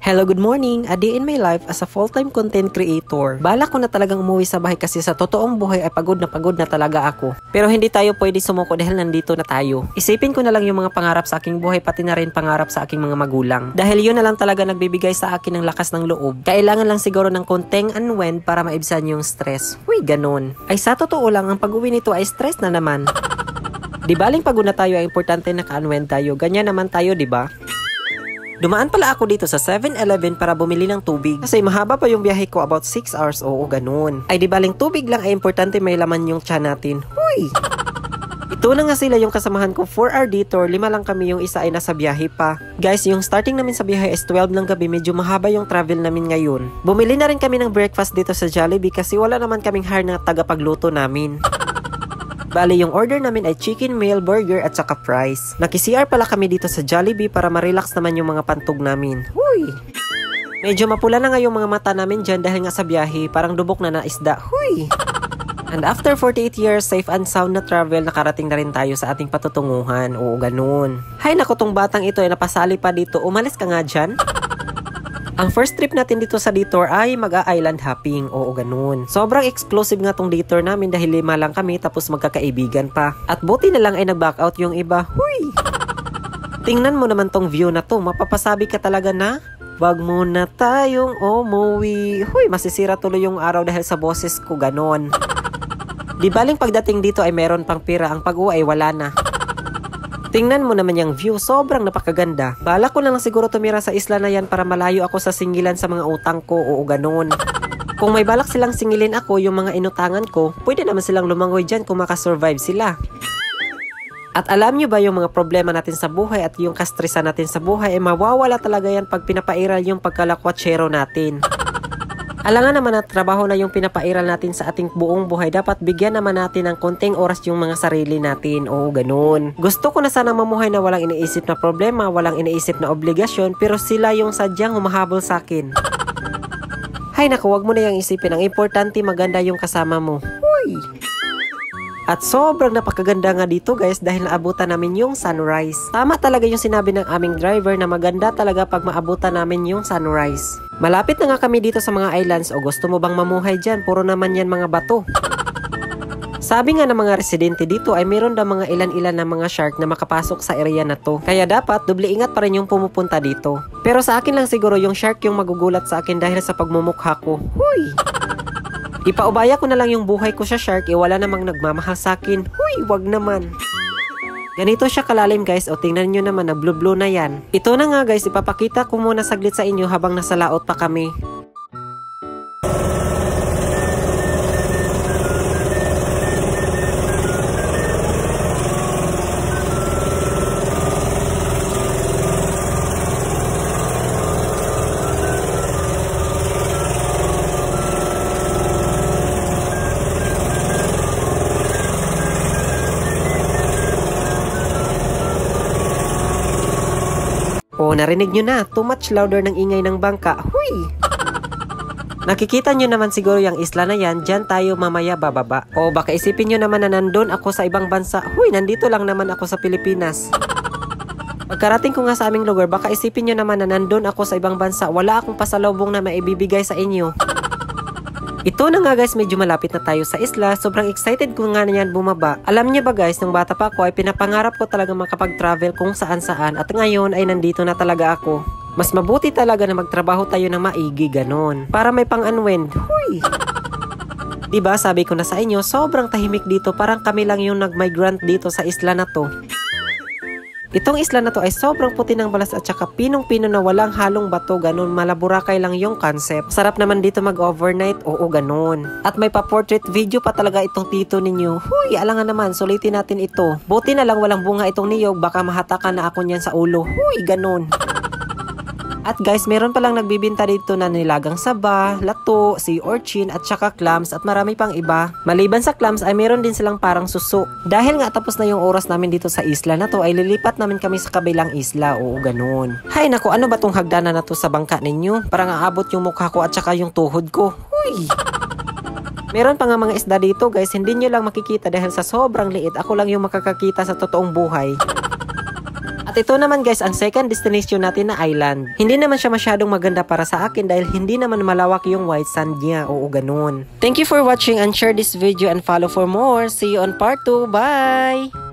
Hello, good morning! A day in my life as a full-time content creator. Balak ko na talagang umuwi sa bahay kasi sa totoong buhay ay pagod na talaga ako. Pero hindi tayo pwede sumuko dahil nandito na tayo. Isipin ko na lang yung mga pangarap sa aking buhay pati na rin pangarap sa aking mga magulang. Dahil yun na lang talaga nagbibigay sa akin ng lakas ng loob. Kailangan lang siguro ng konteng unwind para maibsan yung stress. Uy, ganun. Ay sa totoo lang, ang pag-uwi nito ay stress na naman. Di baling pagod na tayo ay importante na ka-unwind tayo. Ganyan naman tayo, di ba? Dumaan pala ako dito sa 7-Eleven para bumili ng tubig. Kasi mahaba pa yung biyahe ko, about 6 hours. Oo, ganun. Ay di baling tubig lang ay importante may laman yung tiyan natin. Huy! Ito na nga sila yung kasamahan ko. 4-hour detour, 5 lang kami, yung isa ay nasa biyahe pa. Guys, yung starting namin sa biyahe is 12 ng gabi. Medyo mahaba yung travel namin ngayon. Bumili na rin kami ng breakfast dito sa Jollibee kasi wala naman kaming hire na tagapagluto namin. Bali, yung order namin ay chicken meal, burger at saka fries. Naki-CR pala kami dito sa Jollibee para ma-relax naman yung mga pantog namin. Huy! Medyo mapula na nga yung mga mata namin dyan dahil nga sa biyahe, parang dubok na isda. Huy! And after 48 years, safe and sound na travel, nakarating na rin tayo sa ating patutunguhan. Oo, ganun. Hay nako, tong batang ito ay napasali pa dito. Umalis ka nga dyan. Ang first trip natin dito sa detour ay mag-island hopping. Oo, ganun. Sobrang exclusive nga tong detour namin dahil 5 lang kami tapos magkakaibigan pa. At buti na lang ay nag-back out yung iba. Huy! Tingnan mo naman tong view na to. Mapapasabi ka talaga na, wag muna tayong umuwi. Huy, masisira tuloy yung araw dahil sa boses ko, ganon. Di baling pagdating dito ay meron pang pira, ang pag-uwi ay wala na. Tingnan mo naman yung view, sobrang napakaganda. Balak ko lang siguro tumira sa isla na yan para malayo ako sa singilan sa mga utang ko, oo ganoon. Kung may balak silang singilin ako, yung mga inutangan ko, pwede naman silang lumangoy dyan kung makasurvive sila. At alam nyo ba yung mga problema natin sa buhay at yung kastresa natin sa buhay ay mawawala talaga yan pag pinapairal yung pagkalakwatsero natin. Alangan naman na trabaho na yung pinapairal natin sa ating buong buhay. Dapat bigyan naman natin ng konting oras yung mga sarili natin. Oo, ganun. Gusto ko na sana mamuhay na walang iniisip na problema, walang iniisip na obligasyon, pero sila yung sadyang humahabol sa akin. Hay naku, wag mo na yung isipin. Ang importante, maganda yung kasama mo. Uy! At sobrang napakaganda nga dito guys dahil naabutan namin yung sunrise. Tama talaga yung sinabi ng aming driver na maganda talaga pag maabutan namin yung sunrise. Malapit na nga kami dito sa mga islands. O gusto mo bang mamuhay dyan? Puro naman yan mga bato. Sabi nga ng mga residente dito ay meron daw mga ilan-ilan na mga shark na makapasok sa area na to. Kaya dapat doble ingat pa rin yung pumupunta dito. Pero sa akin lang siguro yung shark yung magugulat sa akin dahil sa pagmumukha ko. Huy! Ipaubaya ko na lang yung buhay ko sa shark, wala namang nagmamahal sa akin. Huy, wag naman. Ganito siya kalalim guys, o tingnan nyo naman na blue-blue na yan. Ito na nga guys, ipapakita ko muna saglit sa inyo habang nasa laot pa kami. O, narinig nyo na, too much louder ng ingay ng bangka. Huy! Nakikita nyo naman siguro yung isla na yan, dyan tayo mamaya bababa. O baka isipin nyo naman na nandun ako sa ibang bansa. Huy, nandito lang naman ako sa Pilipinas. Pagkarating ko nga sa aming lugar, baka isipin nyo naman na nandun ako sa ibang bansa. Wala akong pasalubong na maibibigay sa inyo. Ito na nga guys, medyo malapit na tayo sa isla. Sobrang excited ko nga na yan bumaba. Alam niyo ba guys, nung bata pa ako ay pinapangarap ko talaga makapag-travel kung saan-saan. At ngayon ay nandito na talaga ako. Mas mabuti talaga na magtrabaho tayo ng maigi, ganon. Para may pang-unwind. Huy! Diba sabi ko na sa inyo, sobrang tahimik dito. Parang kami lang yung nag-migrant dito sa isla na to. Itong isla na to ay sobrang puti ng balas at saka pinong-pino na walang halong bato, ganun. Malaburakay lang yung concept. Sarap naman dito mag-overnight, oo ganun. At may pa-portrait video pa talaga itong tito ninyo. Huy, alangan naman, sulitin natin ito. Buti na lang walang bunga itong niyog, baka mahatakan na ako niyan sa ulo. Huy, ganun. At guys, meron palang nagbibinta dito na nilagang saba, lato, sea urchin at saka clams at marami pang iba. Maliban sa clams ay meron din silang parang suso. Dahil nga tapos na yung oras namin dito sa isla na to ay lilipat namin kami sa kabilang isla. Oo, ganun. Hay naku, ano ba tong hagdanan na to sa bangka ninyo? Parang aabot yung mukha ko at saka yung tuhod ko. Huy! Meron pa nga mga isda dito guys, hindi nyo lang makikita dahil sa sobrang liit. Ako lang yung makakakita sa totoong buhay. At ito naman guys ang second destination natin na island. Hindi naman siya masyadong maganda para sa akin dahil hindi naman malawak yung white sand niya. Oo, ganun. Thank you for watching and share this video and follow for more. See you on part 2. Bye!